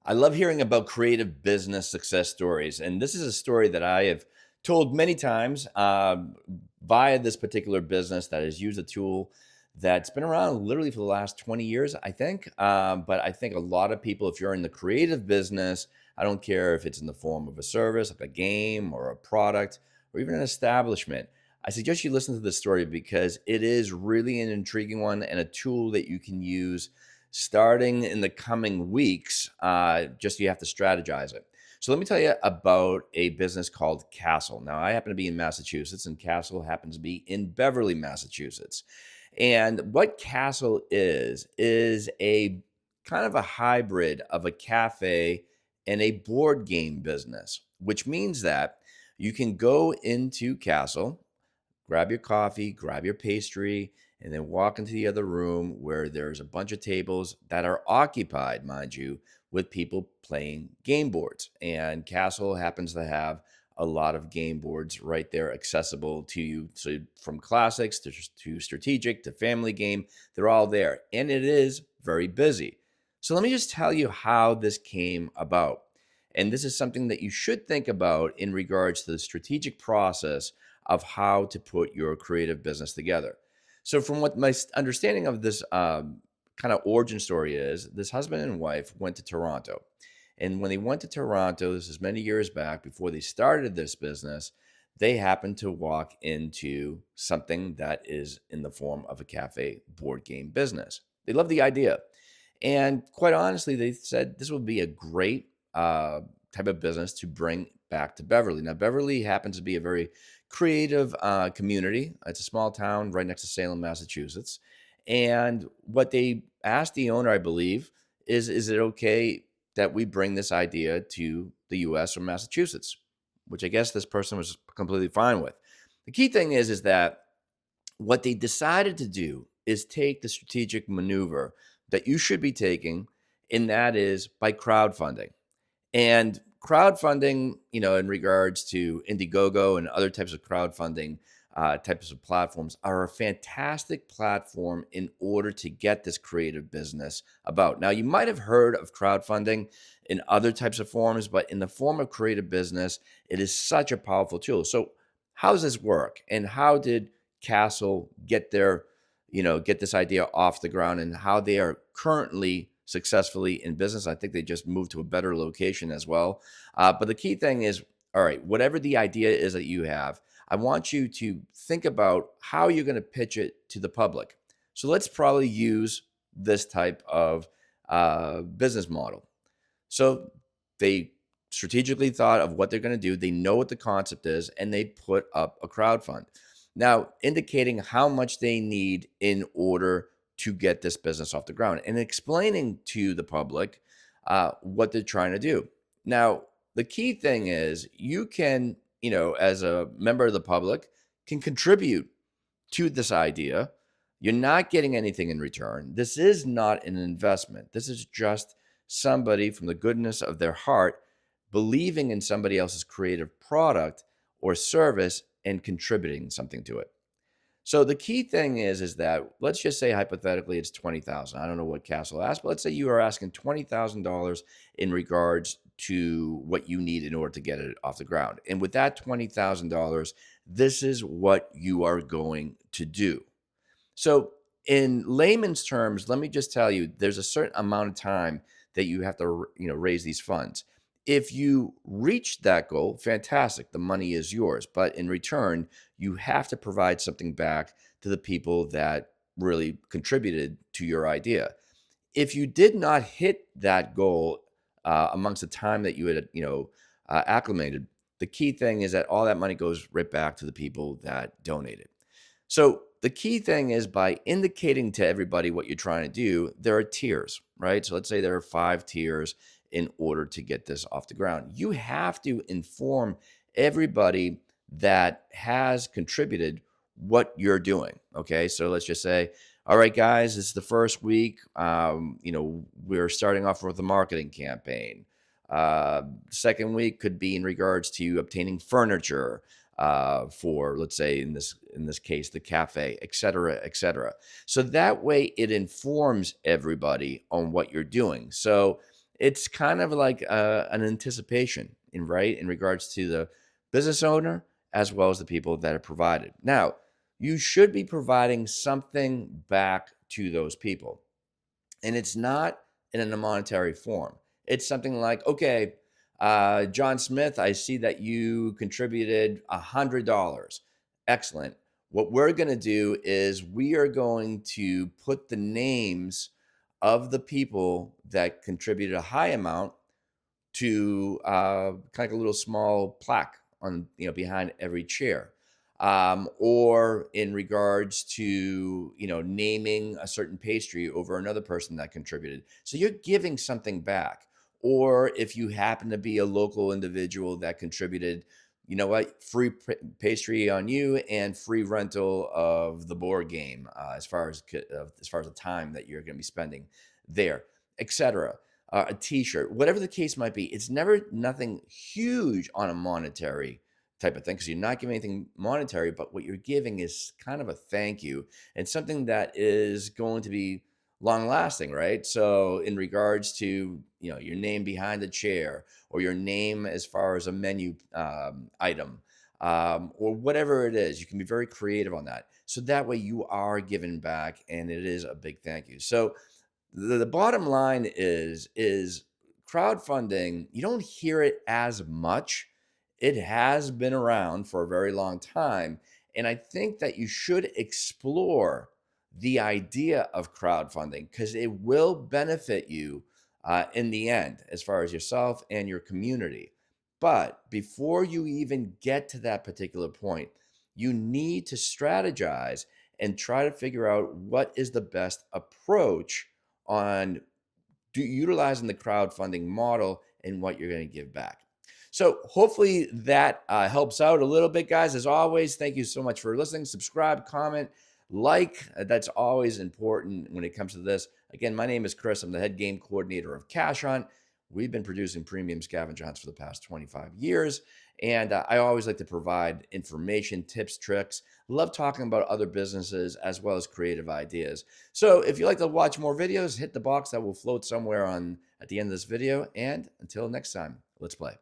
I love hearing about creative business success stories. And this is a story that I have told many times via this particular business that has used a tool that's been around literally for the last 20 years, I think. But I think a lot of people, if you're in the creative business, I don't care if it's in the form of a service, like a game or a product, or even an establishment. I suggest you listen to this story because it is really an intriguing one and a tool that you can use starting in the coming weeks. Just you have to strategize it. So let me tell you about a business called Castle. Now, I happen to be in Massachusetts, and Castle happens to be in Beverly, Massachusetts. And what Castle is a kind of a hybrid of a cafe and a board game business, which means that you can go into Castle, grab your coffee, grab your pastry, and then walk into the other room where there's a bunch of tables that are occupied, mind you, with people playing game boards. And Castle happens to have a lot of game boards right there accessible to you. So from classics to strategic to family game, they're all there. And it is very busy. So let me just tell you how this came about. And this is something that you should think about in regards to the strategic process of how to put your creative business together. So, from what my understanding of this kind of origin story is, this husband and wife went to Toronto. And when they went to Toronto, this is many years back before they started this business, they happened to walk into something that is in the form of a cafe board game business. They loved the idea. And quite honestly, they said this would be a great type of business to bring back to Beverly. Now, Beverly happens to be a very creative community. It's a small town right next to Salem, Massachusetts. And what they asked the owner, I believe, is it okay that we bring this idea to the US from Massachusetts? Which I guess this person was completely fine with. The key thing is that what they decided to do is take the strategic maneuver that you should be taking, and that is by crowdfunding. And crowdfunding, in regards to Indiegogo and other types of crowdfunding types of platforms, are a fantastic platform in order to get this creative business about. Now, you might have heard of crowdfunding in other types of forms, but in the form of creative business, it is such a powerful tool. So, how does this work? And how did Castle get this idea off the ground, and how they are currently successfully in business? I think they just moved to a better location as well. But the key thing is, all right, whatever the idea is that you have, I want you to think about how you're going to pitch it to the public. So let's probably use this type of business model. So they strategically thought of what they're going to do. They know what the concept is, and they put up a crowdfund. Now, indicating how much they need in order to get this business off the ground and explaining to the public what they're trying to do. Now, the key thing is you can, as a member of the public, can contribute to this idea. You're not getting anything in return. This is not an investment. This is just somebody from the goodness of their heart believing in somebody else's creative product or service and contributing something to it. So the key thing is that let's just say hypothetically it's 20,000. I don't know what Castle asked, but let's say you are asking $20,000 in regards to what you need in order to get it off the ground. And with that $20,000, this is what you are going to do. So in layman's terms, let me just tell you, there's a certain amount of time that you have to, raise these funds. If you reach that goal, fantastic, the money is yours. But in return, you have to provide something back to the people that really contributed to your idea. If you did not hit that goal amongst the time that you had, acclimated, the key thing is that all that money goes right back to the people that donated. So the key thing is by indicating to everybody what you're trying to do, there are tiers, right? So let's say there are 5 tiers in order to get this off the ground. You have to inform everybody that has contributed what you're doing. Okay. So let's just say, all right, guys, this is the first week. We're starting off with a marketing campaign. Second week could be in regards to obtaining furniture for, let's say, in this case, the cafe, et cetera, et cetera. So that way it informs everybody on what you're doing. So It's kind of like an anticipation in regards to the business owner as well as the people that are provided. Now, you should be providing something back to those people. And it's not in a monetary form. It's something like, okay, John Smith, I see that you contributed $100. Excellent. What we're going to do is we are going to put the names of the people that contributed a high amount to kind of a little small plaque on, behind every chair, or in regards to, naming a certain pastry over another person that contributed. So you're giving something back. Or if you happen to be a local individual that contributed, you know what, free pastry on you and free rental of the board game, as far as the time that you're going to be spending there, etc. A T-shirt, whatever the case might be. It's never nothing huge on a monetary type of thing because you're not giving anything monetary, but what you're giving is kind of a thank you and something that is going to be long lasting, right? So in regards to, your name behind the chair or your name as far as a menu item, or whatever it is, you can be very creative on that. So that way you are giving back and it is a big thank you. So the bottom line is crowdfunding, you don't hear it as much. It has been around for a very long time, and I think that you should explore the idea of crowdfunding because it will benefit you in the end as far as yourself and your community. But before you even get to that particular point, you need to strategize and try to figure out what is the best approach on utilizing the crowdfunding model and what you're going to give back. So hopefully that helps out a little bit, guys. As always, thank you so much for listening. Subscribe, comment, like. That's always important when it comes to this. Again, my name is Chris. I'm the head game coordinator of CASHUNT. We've been producing premium scavenger hunts for the past 25 years. And I always like to provide information, tips, tricks. Love talking about other businesses as well as creative ideas. So if you'd like to watch more videos, hit the box that will float somewhere on at the end of this video. And until next time, let's play.